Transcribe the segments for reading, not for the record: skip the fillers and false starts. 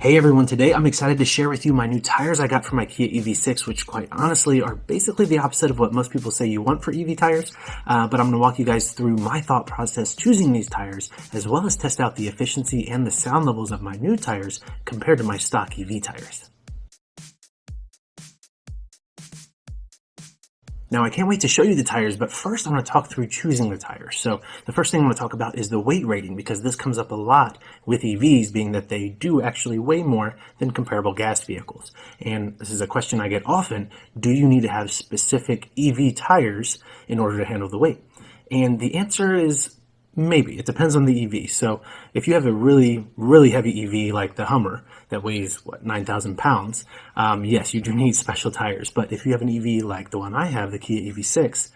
Hey everyone, today I'm excited to share with you my new tires I got for my Kia EV6, which quite honestly are basically the opposite of what most people say you want for EV tires, but I'm going to walk you guys through my thought process choosing these tires, as well as test out the efficiency and the sound levels of my new tires compared to my stock EV tires. Now, I can't wait to show you the tires, but first I'm going to talk through choosing the tires. So the first thing I'm going to talk about is the weight rating, because this comes up a lot with EVs, being that they do actually weigh more than comparable gas vehicles. And this is a question I get often: do you need to have specific EV tires in order to handle the weight? And the answer is maybe. It depends on the EV. So if you have a really, really heavy EV like the Hummer that weighs, 9,000 pounds, yes, you do need special tires. But if you have an EV like the one I have, the Kia EV6,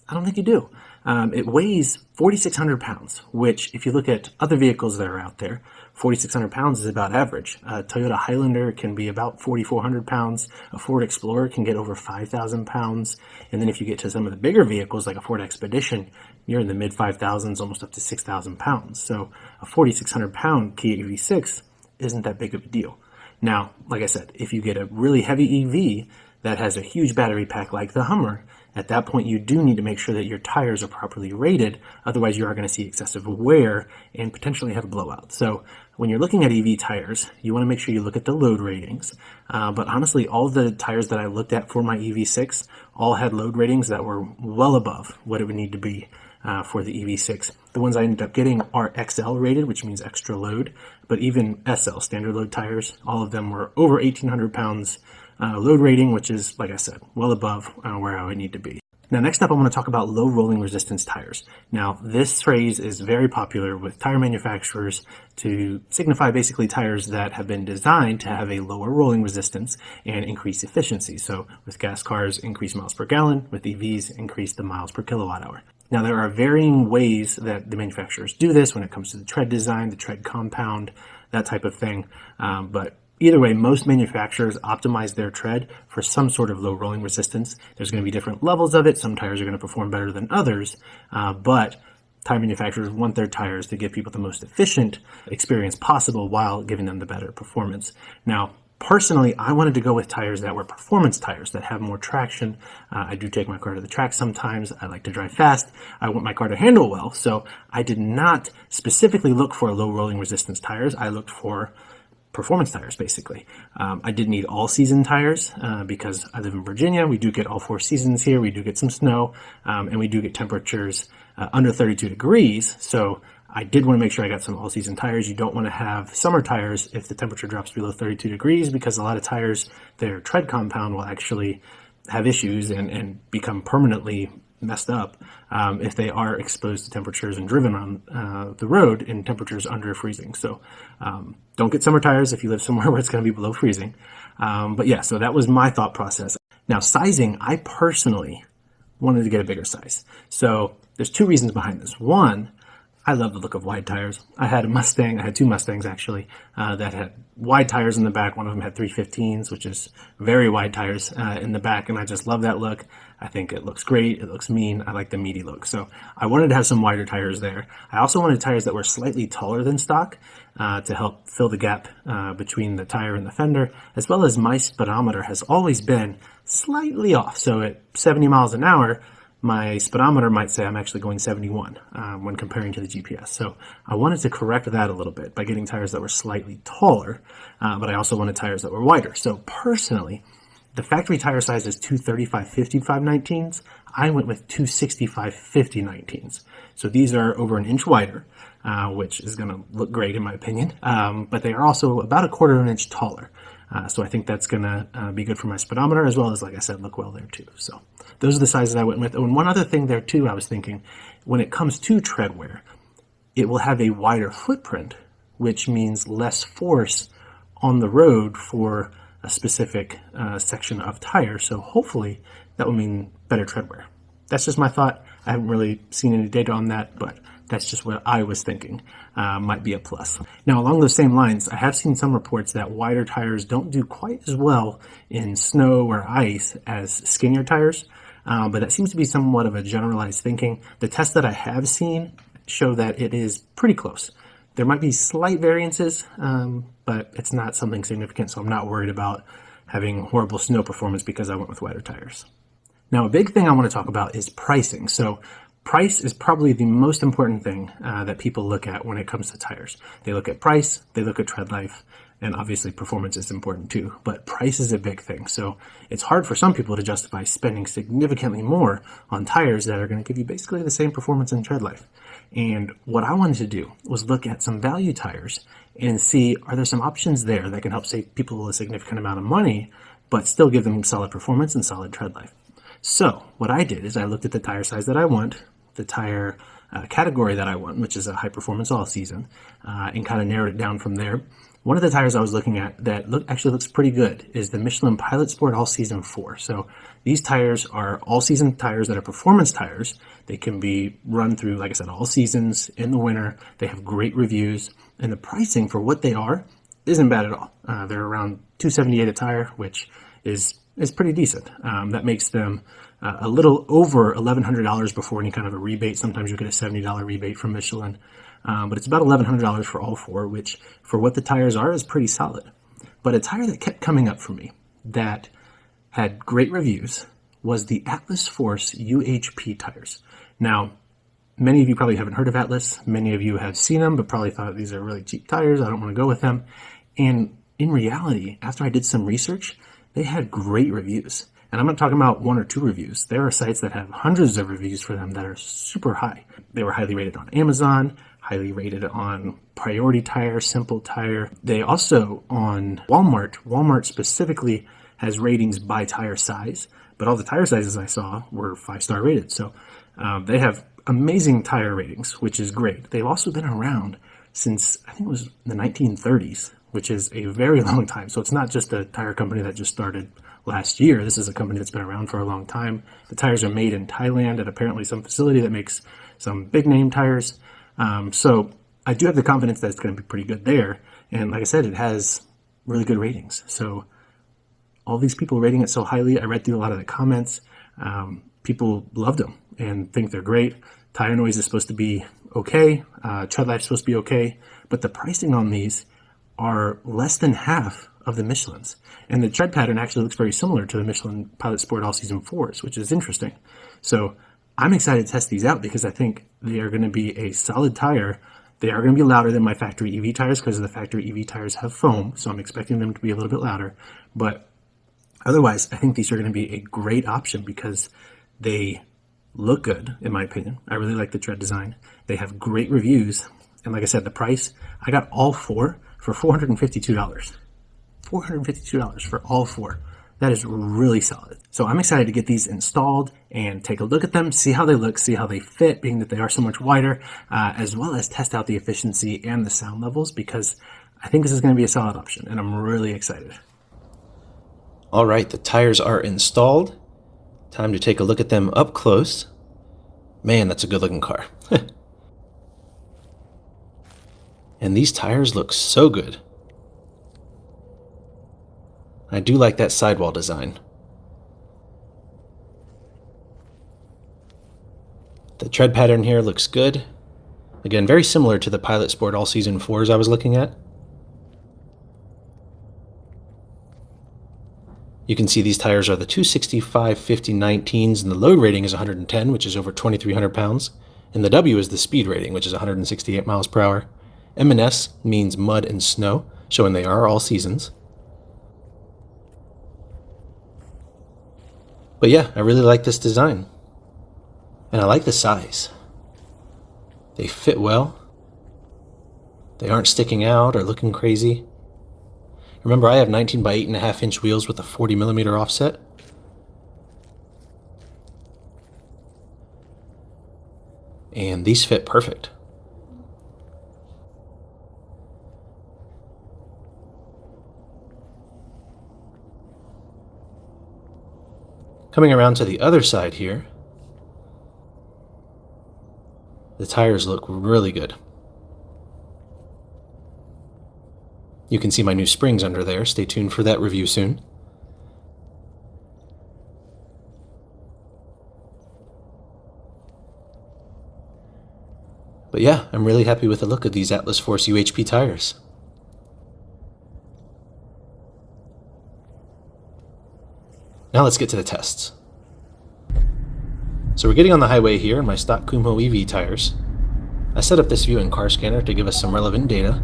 I don't think you do. It weighs 4,600 pounds, which if you look at other vehicles that are out there, 4,600 pounds is about average. A Toyota Highlander can be about 4,400 pounds. A Ford Explorer can get over 5,000 pounds. And then if you get to some of the bigger vehicles like a Ford Expedition, you're in the mid 5,000s, almost up to 6,000 pounds. So a 4,600 pound Kia EV6 isn't that big of a deal. Now, like I said, if you get a really heavy EV that has a huge battery pack like the Hummer, at that point you do need to make sure that your tires are properly rated. Otherwise you are going to see excessive wear and potentially have a blowout. So when you're looking at EV tires, you want to make sure you look at the load ratings. But honestly, all the tires that I looked at for my EV6 all had load ratings that were well above what it would need to be for the EV6. The ones I ended up getting are XL rated, which means extra load, but even SL, standard load tires, all of them were over 1,800 pounds load rating, which is, like I said, well above where I would need to be. Now, next up, I want to talk about low rolling resistance tires. Now, this phrase is very popular with tire manufacturers to signify basically tires that have been designed to have a lower rolling resistance and increase efficiency. So with gas cars, increase miles per gallon. With EVs, increase the miles per kilowatt hour. Now, there are varying ways that the manufacturers do this when it comes to the tread design, the tread compound, that type of thing. But either way, most manufacturers optimize their tread for some sort of low rolling resistance. There's going to be different levels of it. Some tires are going to perform better than others, but tire manufacturers want their tires to give people the most efficient experience possible while giving them the better performance. Now, personally, I wanted to go with tires that were performance tires that have more traction. I do take my car to the track sometimes. I like to drive fast. I want my car to handle well. So I did not specifically look for low rolling resistance tires. I looked for performance tires, basically. I did need all season tires because I live in Virginia. We do get all 4 seasons here. We do get some snow, and we do get temperatures under 32 degrees. So I did want to make sure I got some all season tires. You don't want to have summer tires if the temperature drops below 32 degrees, because a lot of tires, their tread compound will actually have issues and become permanently messed up if they are exposed to temperatures and driven on the road in temperatures under freezing. So don't get summer tires if you live somewhere where it's going to be below freezing. But yeah, so that was my thought process. Now, sizing, I personally wanted to get a bigger size. So there's 2 reasons behind this. One, I love the look of wide tires. I had 2 Mustangs actually, that had wide tires in the back. One of them had 315s, which is very wide tires in the back, and I just love that look. I think it looks great. It looks mean. I like the meaty look. So I wanted to have some wider tires there. I also wanted tires that were slightly taller than stock to help fill the gap between the tire and the fender, as well as my speedometer has always been slightly off. So at 70 miles an hour, my speedometer might say I'm actually going 71 when comparing to the GPS. So I wanted to correct that a little bit by getting tires that were slightly taller, but I also wanted tires that were wider. So personally, the factory tire size is 235/55 19s. I went with 265/50 19s. So these are over an inch wider, which is going to look great in my opinion, but they are also about 1/4 of an inch taller. So I think that's going to be good for my speedometer, as well as, like I said, look well there too. So those are the sizes I went with. And one other thing there too, I was thinking, when it comes to tread wear, it will have a wider footprint, which means less force on the road for a specific section of tire. So hopefully that will mean better tread wear. That's just my thought. I haven't really seen any data on that, but that's just what I was thinking might be a plus. Now, along those same lines, I have seen some reports that wider tires don't do quite as well in snow or ice as skinnier tires, but that seems to be somewhat of a generalized thinking. The tests that I have seen show that it is pretty close. There might be slight variances, but it's not something significant, so I'm not worried about having horrible snow performance because I went with wider tires. Now, a big thing I want to talk about is pricing. So price is probably the most important thing that people look at when it comes to tires. They look at price, they look at tread life, and obviously performance is important too, but price is a big thing. So it's hard for some people to justify spending significantly more on tires that are going to give you basically the same performance and tread life. And what I wanted to do was look at some value tires and see, are there some options there that can help save people a significant amount of money, but still give them solid performance and solid tread life. So what I did is I looked at the tire size that I want, the tire category that I want, which is a high performance all season, and kind of narrowed it down from there. One of the tires I was looking at that actually looks pretty good is the Michelin Pilot Sport All Season 4. So these tires are all-season tires that are performance tires. They can be run through, like I said, all seasons in the winter. They have great reviews, and the pricing for what they are isn't bad at all. They're around $278 a tire, which is pretty decent. That makes them a little over $1,100 before any kind of a rebate. Sometimes you get a $70 rebate from Michelin. But it's about $1,100 for all four, which for what the tires are is pretty solid. But a tire that kept coming up for me that had great reviews was the Atlas Force UHP tires. Now, many of you probably haven't heard of Atlas. Many of you have seen them, but probably thought these are really cheap tires. I don't want to go with them. And in reality, after I did some research, they had great reviews. And I'm not talking about 1 or 2 reviews. There are sites that have hundreds of reviews for them that are super high. They were highly rated on Amazon, highly rated on Priority Tire, Simple Tire. They also on Walmart. Walmart specifically has ratings by tire size, but all the tire sizes I saw were 5-star rated. So they have amazing tire ratings, which is great. They've also been around since, I think it was the 1930s, which is a very long time. So it's not just a tire company that just started last year. This is a company that's been around for a long time. The tires are made in Thailand at apparently some facility that makes some big name tires. So I do have the confidence that it's going to be pretty good there. And like I said, it has really good ratings. So all these people rating it so highly, I read through a lot of the comments. People loved them and think they're great. Tire noise is supposed to be okay. Tread life is supposed to be okay. But the pricing on these are less than half of the Michelin's. And the tread pattern actually looks very similar to the Michelin Pilot Sport All Season 4s, which is interesting. So I'm excited to test these out because I think they are going to be a solid tire. They are going to be louder than my factory EV tires because the factory EV tires have foam, so I'm expecting them to be a little bit louder. But otherwise, I think these are going to be a great option because they look good, in my opinion. I really like the tread design. They have great reviews. And like I said, the price, I got all 4 for $452. $452 for all 4. That is really solid. So I'm excited to get these installed and take a look at them, see how they look, see how they fit, being that they are so much wider, as well as test out the efficiency and the sound levels, because I think this is going to be a solid option, and I'm really excited. All right, the tires are installed. Time to take a look at them up close. Man, that's a good looking car. And these tires look so good. I do like that sidewall design. The tread pattern here looks good. Again, very similar to the Pilot Sport All Season 4s I was looking at. You can see these tires are the 265/50/19s, and the load rating is 110, which is over 2,300 pounds. And the W is the speed rating, which is 168 miles per hour. M&S means mud and snow, showing they are all seasons. But yeah, I really like this design. And I like the size. They fit well. They aren't sticking out or looking crazy. Remember, I have 19 by 8.5 inch wheels with a 40 millimeter offset. And these fit perfect. Coming around to the other side here, the tires look really good. You can see my new springs under there. Stay tuned for that review soon. But yeah, I'm really happy with the look of these Atlas Force UHP tires. Now let's get to the tests. So we're getting on the highway here in my stock Kumho EV tires. I set up this view in Car Scanner to give us some relevant data.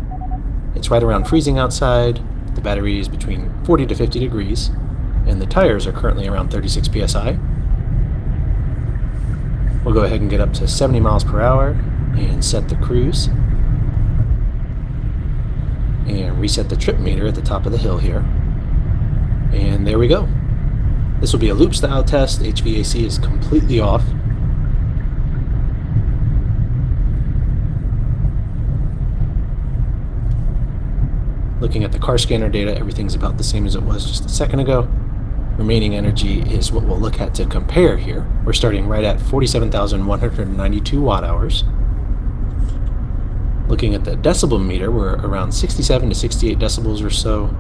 It's right around freezing outside, the battery is between 40 to 50 degrees, and the tires are currently around 36 psi. We'll go ahead and get up to 70 miles per hour and set the cruise. And reset the trip meter at the top of the hill here. And there we go. This will be a loop style test. HVAC is completely off. Looking at the car scanner data, everything's about the same as it was just a second ago. Remaining energy is what we'll look at to compare here. We're starting right at 47,192 watt hours. Looking at the decibel meter, we're around 67 to 68 decibels or so.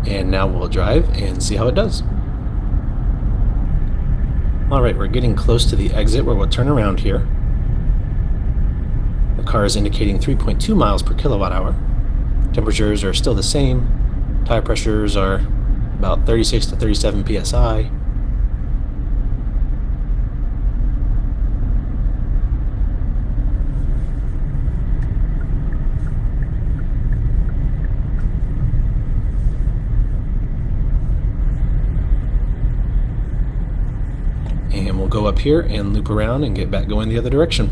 And now we'll drive and see how it does. Alright, we're getting close to the exit where we'll turn around here. The car is indicating 3.2 miles per kilowatt hour. Temperatures are still the same. Tire pressures are about 36 to 37 psi. And we'll go up here and loop around and get back going the other direction.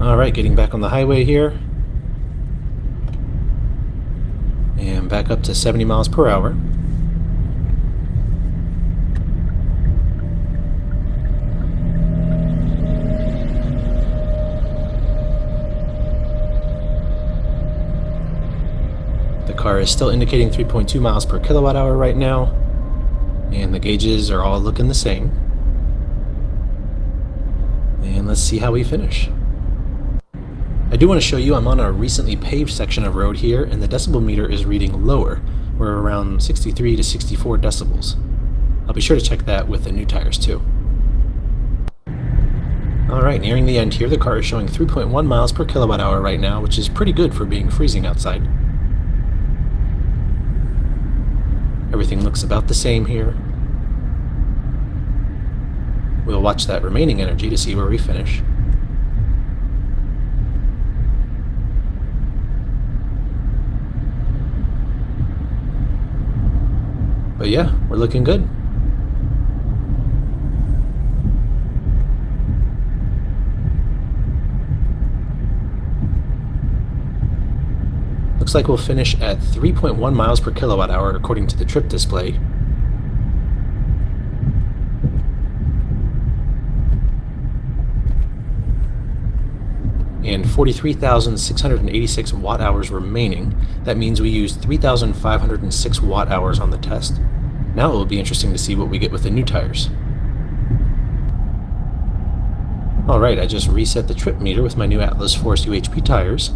Alright, getting back on the highway here. And back up to 70 miles per hour. The car is still indicating 3.2 miles per kilowatt hour right now, and the gauges are all looking the same. And let's see how we finish. I do want to show you I'm on a recently paved section of road here, and the decibel meter is reading lower. We're around 63 to 64 decibels. I'll be sure to check that with the new tires too. Alright, nearing the end here, the car is showing 3.1 miles per kilowatt hour right now, which is pretty good for being freezing outside. Everything looks about the same here. We'll watch that remaining energy to see where we finish. But yeah, we're looking good. Looks like we'll finish at 3.1 miles per kilowatt hour according to the trip display. And 43,686 watt hours remaining. That means we used 3,506 watt hours on the test. Now it will be interesting to see what we get with the new tires. Alright, I just reset the trip meter with my new Atlas Force UHP tires.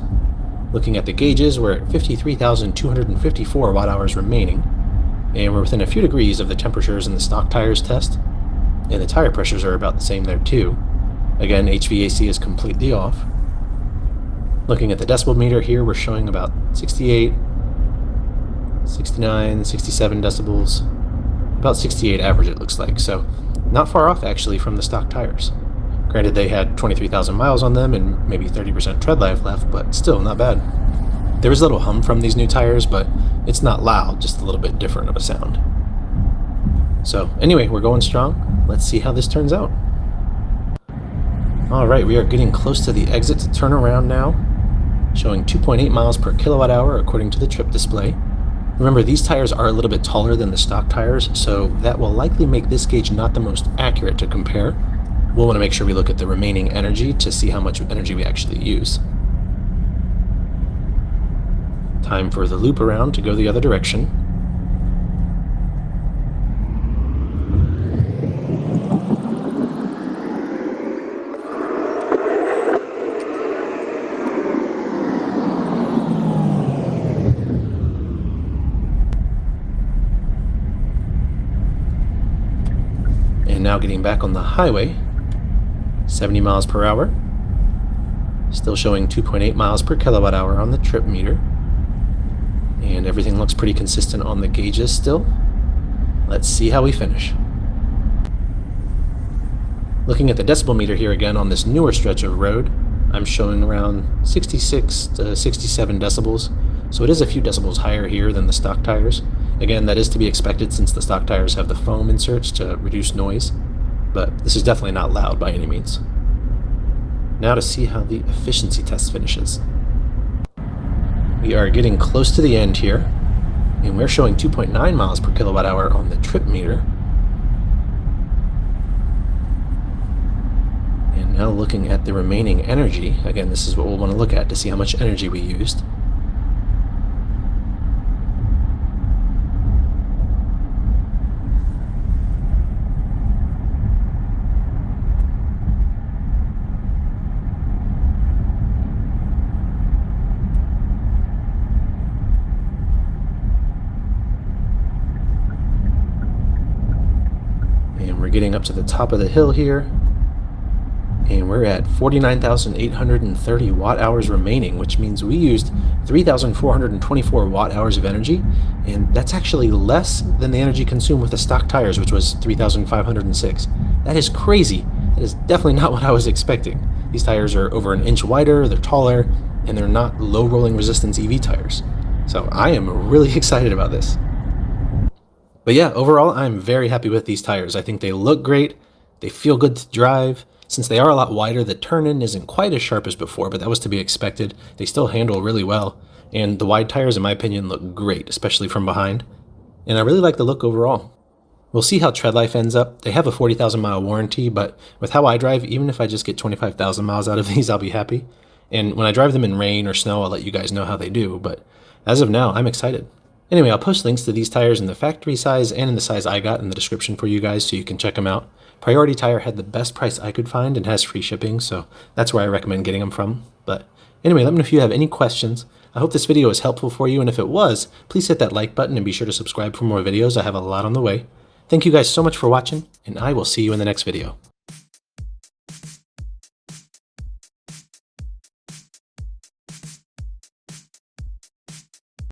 Looking at the gauges, we're at 53,254 watt hours remaining, and we're within a few degrees of the temperatures in the stock tires test, and the tire pressures are about the same there too. Again, HVAC is completely off. Looking at the decibel meter here, we're showing about 68, 69, 67 decibels, about 68 average it looks like, so not far off actually from the stock tires. Granted, they had 23,000 miles on them and maybe 30% tread life left, but still not bad. There is a little hum from these new tires, but it's not loud, just a little bit different of a sound. So anyway, we're going strong. Let's see how this turns out. Alright, we are getting close to the exit to turn around now, showing 2.8 miles per kilowatt hour according to the trip display. Remember, these tires are a little bit taller than the stock tires, so that will likely make this gauge not the most accurate to compare. We'll want to make sure we look at the remaining energy to see how much energy we actually use. Time for the loop around to go the other direction. now getting back on the highway, 70 miles per hour. Still showing 2.8 miles per kilowatt hour on the trip meter. And everything looks pretty consistent on the gauges still. Let's see how we finish. Looking at the decibel meter here again on this newer stretch of road, I'm showing around 66 to 67 decibels. So it is a few decibels higher here than the stock tires. Again, that is to be expected since the stock tires have the foam inserts to reduce noise. But this is definitely not loud by any means. Now to see how the efficiency test finishes. We are getting close to the end here, and we're showing 2.9 miles per kilowatt hour on the trip meter. And now looking at the remaining energy, again, this is what we'll want to look at to see how much energy we used. And we're getting up to the top of the hill here, and we're at 49,830 watt hours remaining, which means we used 3,424 watt hours of energy, and that's actually less than the energy consumed with the stock tires, which was 3,506. That is crazy. That is definitely not what I was expecting. These tires are over an inch wider, they're taller, and they're not low rolling resistance EV tires. So I am really excited about this. But yeah, overall, I'm very happy with these tires. I think they look great, they feel good to drive. Since they are a lot wider, the turn-in isn't quite as sharp as before, but that was to be expected. They still handle really well, and the wide tires, in my opinion, look great, especially from behind. And I really like the look overall. We'll see how tread life ends up. They have a 40,000 mile warranty, but with how I drive, even if I just get 25,000 miles out of these, I'll be happy. And when I drive them in rain or snow, I'll let you guys know how they do, but as of now, I'm excited. Anyway, I'll post links to these tires in the factory size and in the size I got in the description for you guys so you can check them out. Priority Tire had the best price I could find and has free shipping, so that's where I recommend getting them from. But anyway, let me know if you have any questions. I hope this video was helpful for you, and if it was, please hit that like button and be sure to subscribe for more videos. I have a lot on the way. Thank you guys so much for watching, and I will see you in the next video.